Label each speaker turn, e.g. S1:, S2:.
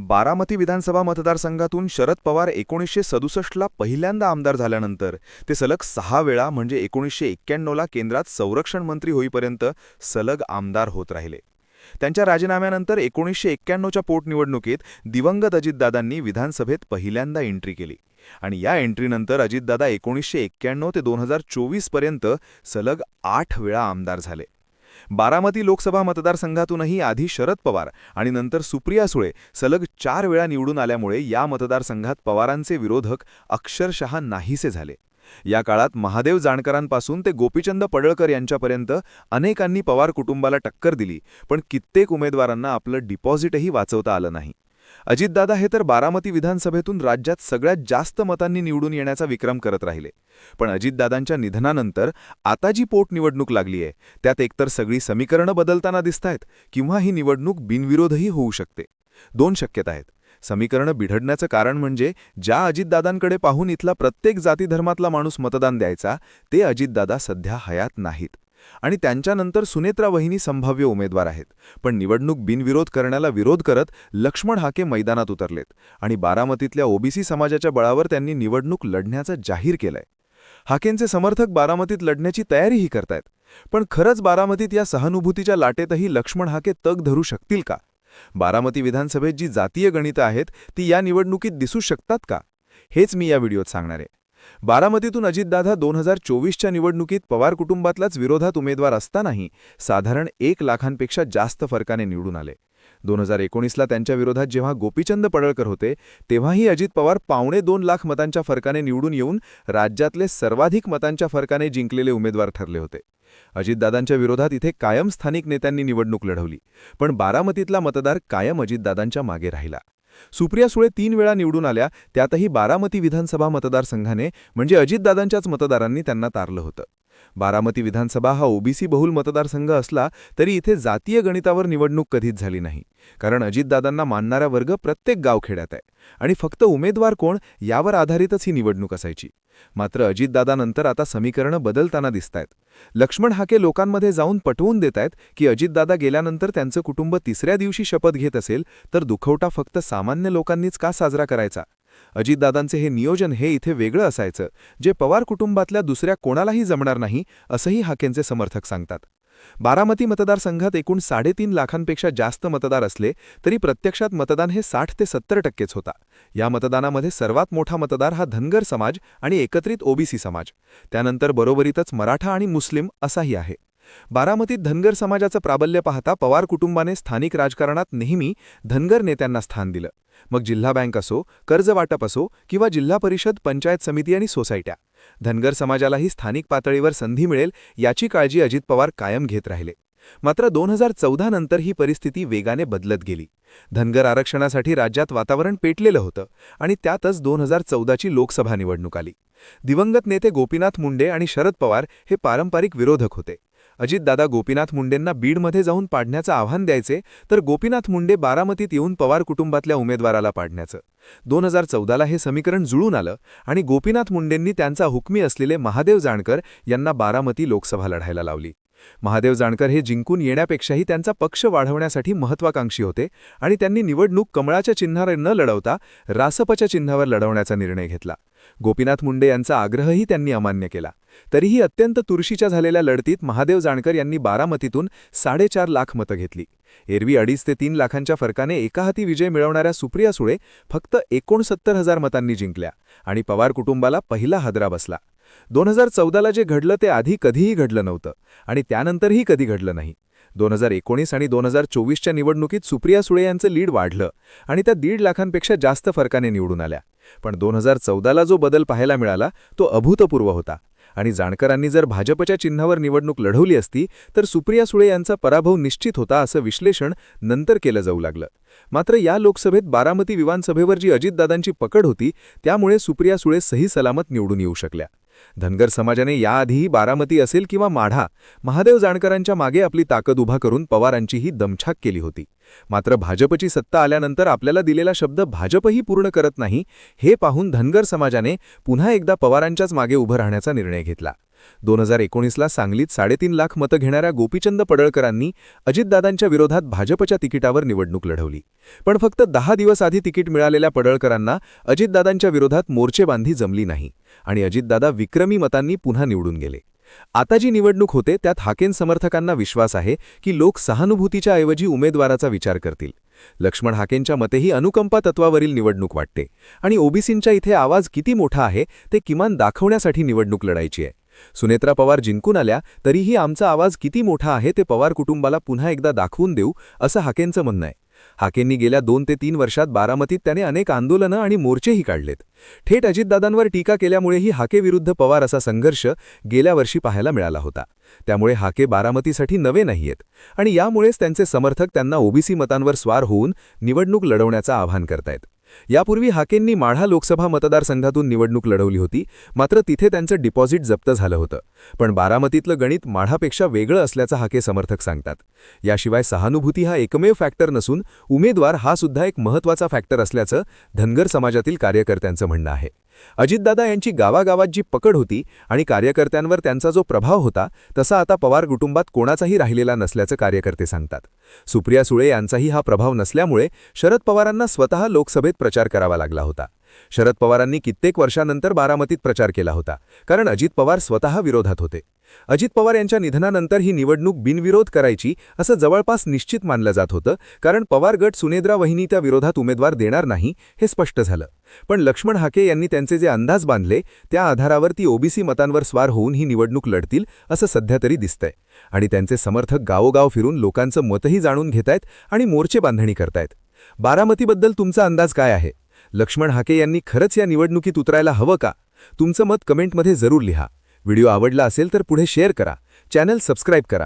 S1: बारामती विधानसभा मतदारसंघातून शरद पवार 1967ला पहिल्यांदा आमदार झाल्यानंतर ते सलग 6 वेळा म्हणजे 1991ला केंद्रात संरक्षण मंत्री होईपर्यंत सलग आमदार होत राहिले. त्यांच्या राजीनाम्यानंतर 1991च्या पोटनिवडणुकीत दिवंगत अजितदादांनी विधानसभेत पहिल्यांदा एंट्री केली आणि या एंट्रीनंतर अजितदादा 1991 ते 2024 पर्यंत सलग 8 वेळा आमदार झाले. बारामती लोकसभा मतदारसंघातूनही आधी शरद पवार आणि नंतर सुप्रिया सुळे सलग 4 वेळा निवडून आल्यामुळे या मतदारसंघात पवारांचे विरोधक अक्षरशः नाहीसे झाले. या काळात महादेव जानकरांपासून ते गोपीचंद पडळकर यांच्यापर्यंत अनेकांनी पवार कुटुंबाला टक्कर दिली, पण कित्येक उमेदवारांना आपलं डिपॉझिटही वाचवता आलं नाही. अजितदादा हे तर बारामती विधानसभेतून राज्यात सगळ्यात जास्त मतांनी निवडून येण्याचा विक्रम करत राहिले. पण अजितदादांच्या निधनानंतर आता जी पोटनिवडणूक लागली आहे त्यात एकतर सगळी समीकरणं बदलताना दिसतायत किंवा ही निवडणूक बिनविरोधही होऊ शकते. 2 शक्यता आहेत. समीकरणं बिघडण्याचं कारण म्हणजे ज्या अजितदादांकडे पाहून इथला प्रत्येक जातीधर्मातला माणूस मतदान द्यायचा ते अजितदादा सध्या हयात नाहीत आणि त्यांच्यानंतर सुनेत्रा वहिनी संभाव्य उमेदवार आहेत. पण निवडणूक बिनविरोध करण्याला विरोध करत लक्ष्मण हाके मैदानात उतरलेत आणि बारामतीतल्या ओबीसी समाजाच्या बळावर त्यांनी निवडणूक लढण्याचं जाहीर केलंय. हाकेंचे समर्थक बारामतीत लढण्याची तयारीही करतायत. पण खरंच बारामतीत या सहानुभूतीच्या लाटेतही लक्ष्मण हाके तग धरू शकतील का? बारामती विधानसभेत जी जातीय गणितं आहेत ती या निवडणुकीत दिसू शकतात का? हेच मी या व्हिडिओत सांगणार आहे. बारामतीतून अजितदादा 2024च्या निवडणुकीत पवार कुटुंबातलाच विरोधात उमेदवार असतानाही साधारण 1 लाखांपेक्षा जास्त फरकाने निवडून आले. 2019ला त्यांच्या विरोधात जेव्हा गोपीचंद पडळकर होते तेव्हाही अजित पवार 2.25 लाख मतांच्या फरकाने निवडून येऊन राज्यातले सर्वाधिक मतांच्या फरकाने जिंकलेले उमेदवार ठरले होते. अजितदादांच्या विरोधात इथे कायम स्थानिक नेत्यांनी निवडणूक लढवली, पण बारामतीतला मतदार कायम अजितदादांच्या मागे राहिला. सुप्रिया सुळे 3 वेळा निवडून आल्या, त्यातही बारामती विधानसभा मतदारसंघाने म्हणजे अजितदादांच्याच मतदारांनी त्यांना तारलं होतं. बारामती विधानसभा हा ओबीसी बहुल मतदारसंघ असला तरी इथे जातीय गणितावर निवडणूक कधीच झाली नाही, कारण अजितदादांना मानणारा वर्ग प्रत्येक गावखेड्यात आहे आणि फक्त उमेदवार कोण यावर आधारितच ही निवडणूक असायची. मात्र अजितदादानंतर आता समीकरणं बदलताना दिसतायत. लक्ष्मण हाके लोकांमध्ये जाऊन पटवून देतायत की अजितदादा गेल्यानंतर त्यांचं कुटुंब 3ऱ्या दिवशी शपथ घेत असेल तर दुखवटा फक्त सामान्य लोकांनीच का साजरा करायचा? अजितदादांचे हे नियोजन हे इथे वेगळं असायचं, जे पवार कुटुंबातल्या दुसऱ्या कोणालाही जमणार नाही असंही हाकेंचे समर्थक सांगतात. बारामती मतदारसंघात एकूण 3.5 लाखांपेक्षा जास्त मतदार असले तरी प्रत्यक्षात मतदान हे 60 ते 70% होता. या मतदानामध्ये सर्वात मोठा मतदार हा धनगर समाज आणि एकत्रित ओबीसी समाज, त्यानंतर बरोबरीतच मराठा आणि मुस्लिम असाही आहे. बारामतीत धनगर समाजाचं प्राबल्य पाहता पवार कुटुंबाने स्थानिक राजकारणात नेहमी धनगर नेत्यांना स्थान दिलं. मग जिल्हा बँक असो, कर्ज वाटप असो किंवा जिल्हा परिषद, पंचायत समिती आणि सोसायट्या, धनगर समाजालाही स्थानिक पातळीवर संधी मिळेल याची काळजी अजित पवार कायम घेत राहिले. मात्र 2014 नंतर ही परिस्थिती वेगाने बदलत गेली. धनगर आरक्षणासाठी राज्यात वातावरण पेटलेलं होतं आणि त्यातच 2014ची लोकसभा निवडणूक आली. दिवंगत नेते गोपीनाथ मुंडे आणि शरद पवार हे पारंपरिक विरोधक होते. अजितदादा गोपीनाथ मुंडेंना बीडमध्ये जाऊन पाडण्याचं आव्हान द्यायचे, तर गोपीनाथ मुंडे बारामतीत येऊन पवार कुटुंबातल्या उमेदवाराला पाडण्याचं. 2014ला हे समीकरण जुळून आलं आणि गोपीनाथ मुंडेंनी त्यांचा हुकमी असलेले महादेव जानकर यांना बारामती लोकसभा लढायला लावली. महादेव जानकर हे जिंकून येण्यापेक्षाही त्यांचा पक्ष वाढवण्यासाठी महत्त्वाकांक्षी होते आणि त्यांनी निवडणूक कमळाच्या चिन्हावर न लढवता रासपच्या चिन्हावर लढवण्याचा निर्णय घेतला. गोपीनाथ मुंडे यांचा आग्रहही त्यांनी अमान्य केला. तरीही अत्यंत तुरशीच्या झालेल्या लढतीत महादेव जानकर यांनी बारामतीतून 4.5 लाख मतं घेतली. एरवी 2.5 ते 3 लाखांच्या फरकाने एकाहाती विजय मिळवणाऱ्या सुप्रिया सुळे फक्त 69,000 मतांनी जिंकल्या आणि पवार कुटुंबाला पहिला हादरा बसला. 2014ला जे घडलं ते आधी कधीही घडलं नव्हतं आणि त्यानंतरही कधी घडलं नाही. 2019 आणि 2024च्या निवडणुकीत सुप्रिया सुळे यांचं लीड वाढलं आणि त्या 1.5 लाखांपेक्षा जास्त फरकाने निवडून आल्या. पण 2014ला जो बदल पाहायला मिळाला तो अभूतपूर्व होता आणि जानकरांनी जर भाजपच्या चिन्हावर निवडणूक लढवली असती तर सुप्रिया सुळे यांचा पराभव निश्चित होता असं विश्लेषण नंतर केलं जाऊ लागलं. मात्र या लोकसभेत बारामती विधानसभेवर जी अजितदादांची पकड होती त्यामुळे सुप्रिया सुळे सही सलामत निवडून येऊ शकल्या. धनगर समाजाने याआधीही बारामती असेल किंवा माढा, महादेव जानकरांच्या मागे आपली ताकद उभा करून पवारांचीही दमछाक केली होती. मात्र भाजपची सत्ता आल्यानंतर आपल्याला दिलेला शब्द भाजपही पूर्ण करत नाही हे पाहून धनगर समाजाने पुन्हा एकदा पवारांच्याच मागे उभं राहण्याचा निर्णय घेतला.
S2: 2019ला सांगलीत 3.5 लाख मतं घेणाऱ्या गोपीचंद पडळकरांनी अजितदादांच्या विरोधात भाजपच्या तिकिटावर निवडणूक लढवली. पण फक्त 10 दिवस आधी तिकीट मिळालेल्या पडळकरांना अजितदादांच्या विरोधात मोर्चेबांधी जमली नाही आणि अजितदादा विक्रमी मतांनी पुन्हा निवडून गेले. आता जी निवडणूक होते त्यात हाकेन समर्थकांना विश्वास आहे की लोक सहानुभूतीच्या ऐवजी उमेदवाराचा विचार करतील. लक्ष्मण हाकेंच्या मतेही अनुकंपा तत्वावरील निवडणूक वाटते आणि ओबीसींच्या इथे आवाज किती मोठा आहे ते किमान दाखवण्यासाठी निवडणूक लढायची आहे. सुनेत्रा पवार जिंकून आल्या तरीही आमचा आवाज किती मोठा आहे ते पवार कुटुंबाला पुन्हा एकदा दाखवून देऊ, असं हाकेंचं म्हणणं आहे. हाकेंनी गेल्या 2 ते 3 वर्षात बारामतीत त्याने अनेक आंदोलनं आणि मोर्चेही काढलेत. थेट अजितदादांवर टीका केल्यामुळेही हाके विरुद्ध पवार असा संघर्ष गेल्या वर्षी पाहायला मिळाला होता. त्यामुळे हाके बारामतीसाठी नवे नाहीयेत आणि यामुळेच त्यांचे समर्थक त्यांना ओबीसी मतांवर स्वार होऊन निवडणूक लढवण्याचं आवाहन करतायत. यापूर्वी हाकेंनी माढा लोकसभा मतदारसंघातून निवडणूक लढवली होती, मात्र तिथे त्यांचं डिपॉझिट जप्त झालं होतं. पण बारामतीतलं गणित माढापेक्षा वेगळं असल्याचं हाके समर्थक सांगतात. याशिवाय सहानुभूती हा एकमेव फॅक्टर नसून उमेदवार हा सुद्धा एक महत्त्वाचा फॅक्टर असल्याचं धनगर समाजातील कार्यकर्त्यांचं म्हणणं आहे. अजितदादा यांची गावागावात जी पकड होती आणि कार्यकर्त्यांवर त्यांचा जो प्रभाव होता तसा आता पवार कुटुंबात कोणाचाही राहिलेला नसल्याचं कार्यकर्ते सांगतात. सुप्रिया सुळे यांचाही हा प्रभाव नसल्यामुळे शरद पवारांना स्वतः लोकसभेत प्रचार करावा लागला होता. शरद पवारांनी कित्येक वर्षांनंतर बारामतीत प्रचार केला होता, कारण अजित पवार स्वतः विरोधात होते. अजित पवार यांच्या निधनानंतर ही निवडणूक बिनविरोध करायची असं जवळपास निश्चित मानलं जात होतं, कारण पवार गट सुनेत्रा वहिनी त्या विरोधात उमेदवार देणार नाही हे स्पष्ट झालं. पण लक्ष्मण हाके यांनी त्यांचे जे अंदाज बांधले त्या आधारावर ती ओबीसी मतांवर स्वार होऊन ही निवडणूक लढतील असं सध्या तरी दिसतंय आणि त्यांचे समर्थक गावोगाव फिरून लोकांचं मतही जाणून घेतायत आणि मोर्चे बांधणी करतायत. बारामतीबद्दल तुमचा अंदाज काय आहे? लक्ष्मण हाके यांनी खरंच या निवडणुकीत उतरायला हवं का? तुमचं मत कमेंटमध्ये जरूर लिहा. व्हिडिओ आवडला असेल तर पुढे शेअर करा, चॅनल सबस्क्राईब करा.